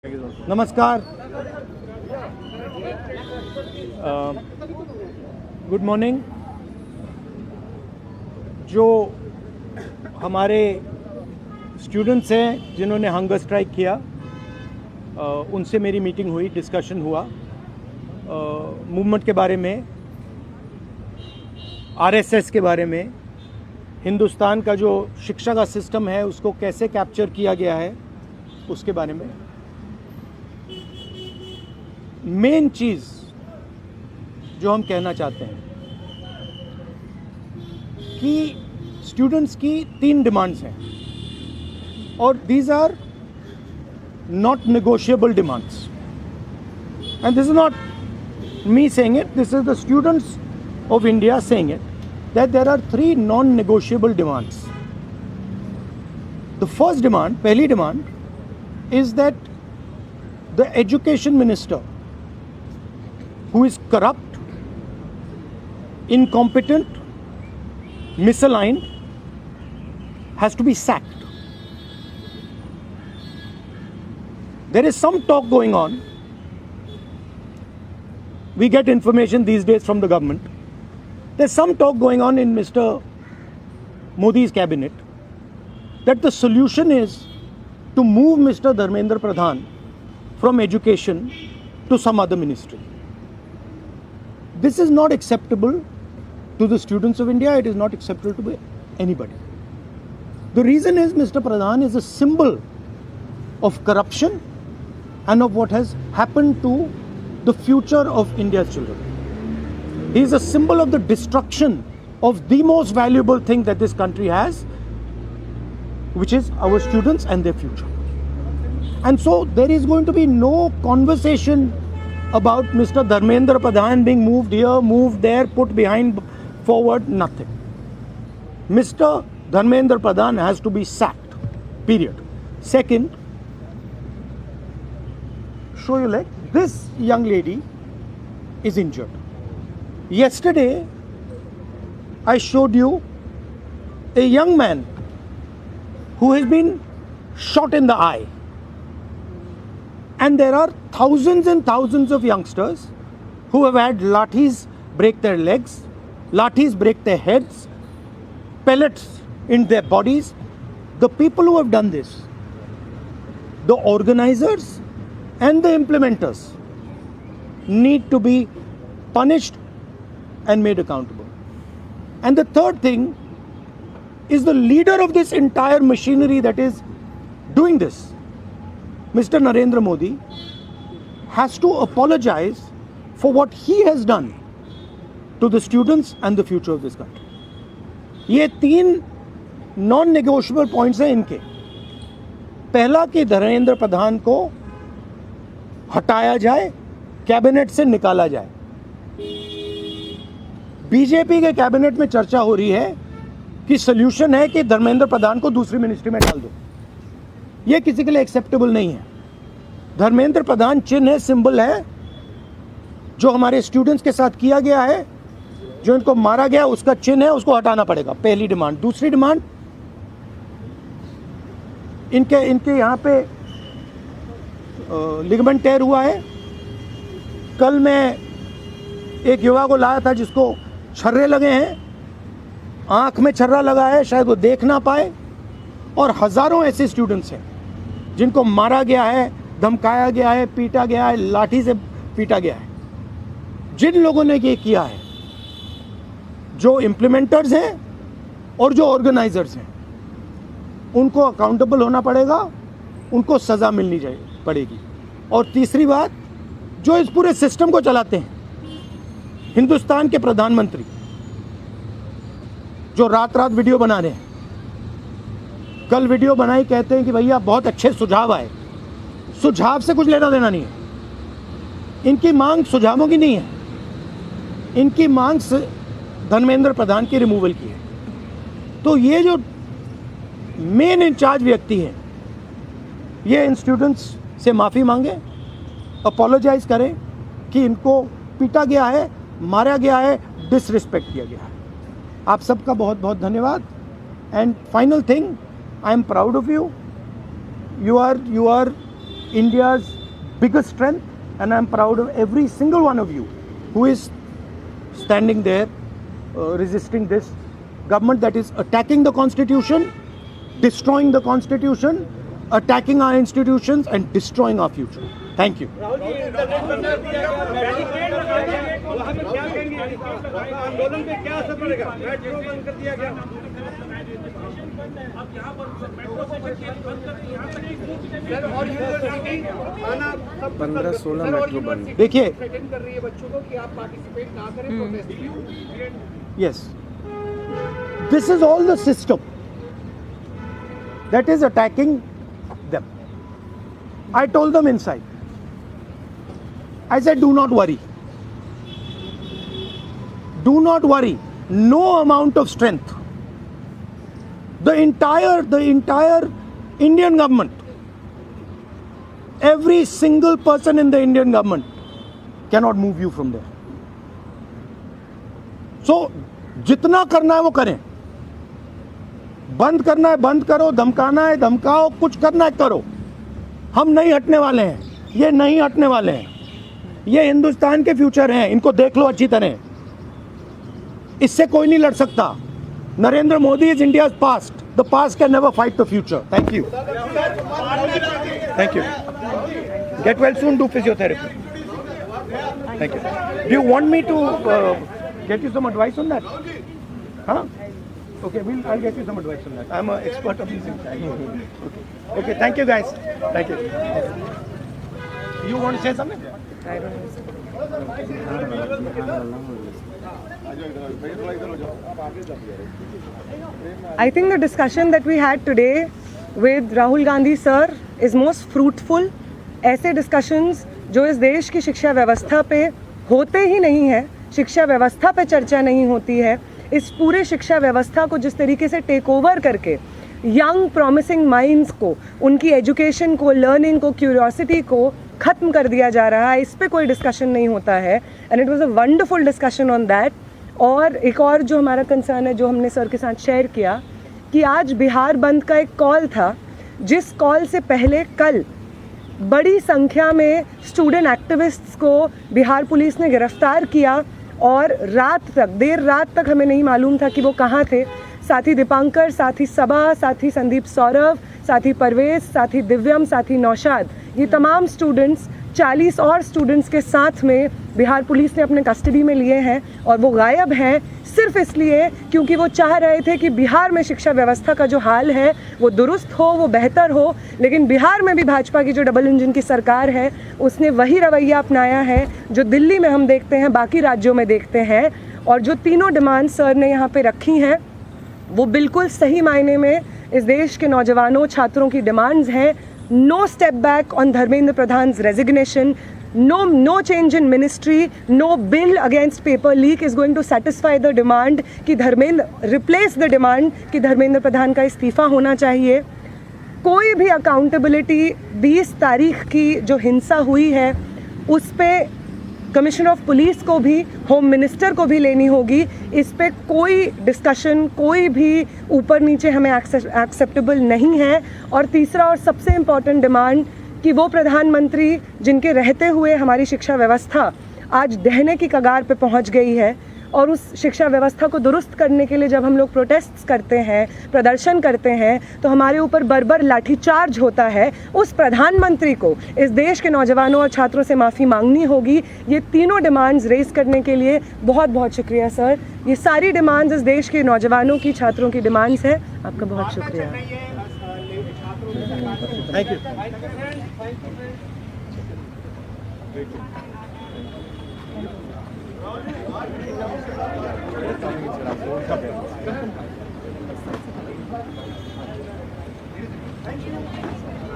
नमस्कार, good morning. जो हमारे स्टूडेंट्स हैं जिन्होंने हंगर स्ट्राइक किया, उनसे मेरी मीटिंग हुई, डिस्कशन हुआ मूवमेंट के बारे में, आरएसएस के बारे में, हिंदुस्तान का जो शिक्षा का सिस्टम है उसको कैसे कैप्चर किया गया है उसके बारे में। मेन चीज़ जो हम कहना चाहते हैं कि स्टूडेंट्स की 3 डिमांड्स हैं और these are not negotiable demands, and this is not me saying it, this is the students of India saying it, that there are 3 non negotiable demands. The first demand, पहली demand is that the education minister, who is corrupt, incompetent, misaligned, has to be sacked. There is some talk going on. We get information these days from the government. There's some talk going on in Mr. Modi's cabinet that the solution is to move Mr. Dharmendra Pradhan from education to some other ministry. This is not acceptable to the students of India. It is not acceptable to anybody. The reason is Mr. Pradhan is a symbol of corruption and of what has happened to the future of India's children. He is a symbol of the destruction of the most valuable thing that this country has, which is our students and their future. And so there is going to be no conversation about Mr. Dharmendra Pradhan being moved here, moved there, put behind, forward, nothing. Mr. Dharmendra Pradhan has to be sacked, period. Second, show your leg. This young lady is injured. Yesterday, I showed you a young man who has been shot in the eye. And there are thousands and thousands of youngsters who have had lathis break their legs, lathis break their heads, pellets in their bodies. The people who have done this, the organizers and the implementers, need to be punished and made accountable. And the third thing is the leader of this entire machinery that is doing this, Mr. Narendra Modi, has to apologize for what he has done to the students and the future of this country. ये 3 non negotiable points हैं इनके। पहला कि धर्मेंद्र प्रधान को हटाया जाए, cabinet से निकाला जाए। बीजेपी के कैबिनेट में चर्चा हो रही है कि सोल्यूशन है कि धर्मेंद्र प्रधान को दूसरी मिनिस्ट्री में डाल दो। ये किसी के लिए एक्सेप्टेबल नहीं है। धर्मेंद्र प्रधान चिन्ह है, सिंबल है, जो हमारे स्टूडेंट्स के साथ किया गया है, जो इनको मारा गया उसका चिन्ह है, उसको हटाना पड़ेगा। पहली डिमांड। दूसरी डिमांड, इनके यहाँ पे लिगामेंट टेयर हुआ है। कल मैं एक युवा को लाया था जिसको छर्रे लगे हैं, आंख में छर्रा लगा है, शायद वो देख ना पाए, और हजारों ऐसे स्टूडेंट्स हैं जिनको मारा गया है, धमकाया गया है, पीटा गया है, लाठी से पीटा गया है। जिन लोगों ने ये किया है, जो इम्प्लीमेंटर्स हैं और जो ऑर्गेनाइजर्स हैं, उनको अकाउंटेबल होना पड़ेगा, उनको सज़ा मिलनी पड़ेगी। और तीसरी बात, जो इस पूरे सिस्टम को चलाते हैं, हिंदुस्तान के प्रधानमंत्री, जो रात रात वीडियो बना रहे हैं, कल वीडियो बनाई, कहते हैं कि भैया बहुत अच्छे सुझाव आए। सुझाव से कुछ लेना देना नहीं है। इनकी मांग सुझावों की नहीं है, इनकी मांग धर्मेंद्र प्रधान की रिमूवल की है। तो ये जो मेन इंचार्ज व्यक्ति हैं, ये इन स्टूडेंट्स से माफ़ी मांगे, अपोलोजाइज करें कि इनको पीटा गया है, मारा गया है, डिसरिस्पेक्ट किया गया है। आप सबका बहुत बहुत धन्यवाद। And final thing, I am proud of you. You are India's biggest strength, and I'm proud of every single one of you who is standing there resisting this government that is attacking the constitution, destroying the constitution, attacking our institutions and destroying our future. Thank you. Rahul ji, internet पर barricade लगा दिया, वहाँ पे क्या कहेंगे? आंदोलन पे क्या असर पड़ेगा? मेट्रो बंद कर दिया गया। अब यहाँ पर मेट्रो स्टेशन बंद कर दिया, यहाँ तक कि सर और यूनिवर्सिटी खाना सब 15-16 मेट्रो बंद। देखिए, थ्रेटन कर रही है बच्चों को कि आप पार्टिसिपेट ना करें प्रोटेस्ट में। yes, this is all the system that is attacking them. I told them inside. I said, do not worry. Do not worry. No amount of strength. The entire Indian government, every single person in the Indian government cannot move you from there. So, जितना करना है वो करें. बंद करना है बंद करो, धमकाना है धमकाओ, कुछ करना है करो. हम नहीं हटने वाले हैं. ये नहीं हटने वाले हैं. ये हिंदुस्तान के फ्यूचर हैं. इनको देख लो अच्छी तरह. इससे कोई नहीं लड़ सकता. Narendra Modi is India's past. The past can never fight the future. Thank you. Thank you. Get well soon. Do physiotherapy. Thank you. Do you want me to get you some advice on that? Huh? Okay, I'll get you some advice on that. I'm an expert of these things. Okay, thank you guys. Thank you. You want to say something? I don't know. I think the discussion that we had today with Rahul Gandhi sir is most fruitful. ऐसे discussions जो इस देश की शिक्षा व्यवस्था पे होते ही नहीं है, शिक्षा व्यवस्था पे चर्चा नहीं होती है, इस पूरे शिक्षा व्यवस्था को जिस तरीके से टेक ओवर करके यंग प्रॉमिसिंग माइंड्स को, उनकी एजुकेशन को, लर्निंग को, क्यूरियोसिटी को ख़त्म कर दिया जा रहा है, इस पे कोई डिस्कशन नहीं होता है. And it was a wonderful discussion on that. और एक और जो हमारा कंसर्न है, जो हमने सर के साथ शेयर किया, कि आज बिहार बंद का एक कॉल था, जिस कॉल से पहले कल बड़ी संख्या में स्टूडेंट एक्टिविस्ट्स को बिहार पुलिस ने गिरफ्तार किया और रात तक, देर रात तक हमें नहीं मालूम था कि वो कहाँ थे. साथी दीपांकर, साथी सबा, साथी संदीप सौरभ, साथी परवेज, साथी दिव्यम, साथी नौशाद, ये तमाम स्टूडेंट्स 40 और स्टूडेंट्स के साथ में बिहार पुलिस ने अपने कस्टडी में लिए हैं. और वो गायब हैं सिर्फ इसलिए क्योंकि वो चाह रहे थे कि बिहार में शिक्षा व्यवस्था का जो हाल है वो दुरुस्त हो, वो बेहतर हो. लेकिन बिहार में भी भाजपा की जो डबल इंजन की सरकार है, उसने वही रवैया अपनाया है जो दिल्ली में हम देखते हैं, बाकी राज्यों में देखते हैं. और जो तीनों डिमांड सर ने यहाँ पे रखी हैं, वो बिल्कुल सही मायने में इस देश के नौजवानों, छात्रों की डिमांड्स हैं. No step back on Dharmendra प्रधान's resignation. No change in ministry. No bill against paper leak is going to satisfy the demand कि धर्मेंद्र replace the demand कि धर्मेंद्र प्रधान का इस्तीफा होना चाहिए. कोई भी अकाउंटेबिलिटी 20 तारीख की जो हिंसा हुई है उस पे कमिश्नर ऑफ पुलिस को भी, होम मिनिस्टर को भी लेनी होगी. इस पे कोई डिस्कशन, कोई भी ऊपर नीचे हमें एक्सेप्टेबल नहीं है. और तीसरा और सबसे इम्पॉर्टेंट डिमांड कि वो प्रधानमंत्री जिनके रहते हुए हमारी शिक्षा व्यवस्था आज ढहने की कगार पे पहुंच गई है, और उस शिक्षा व्यवस्था को दुरुस्त करने के लिए जब हम लोग प्रोटेस्ट करते हैं, प्रदर्शन करते हैं, तो हमारे ऊपर बर्बर लाठीचार्ज होता है. उस प्रधानमंत्री को इस देश के नौजवानों और छात्रों से माफ़ी मांगनी होगी. ये तीनों डिमांड्स रेज़ करने के लिए बहुत बहुत शुक्रिया सर. ये सारी डिमांड्स इस देश के नौजवानों की, छात्रों की डिमांड्स है. आपका बहुत शुक्रिया. Thank you. Thank you.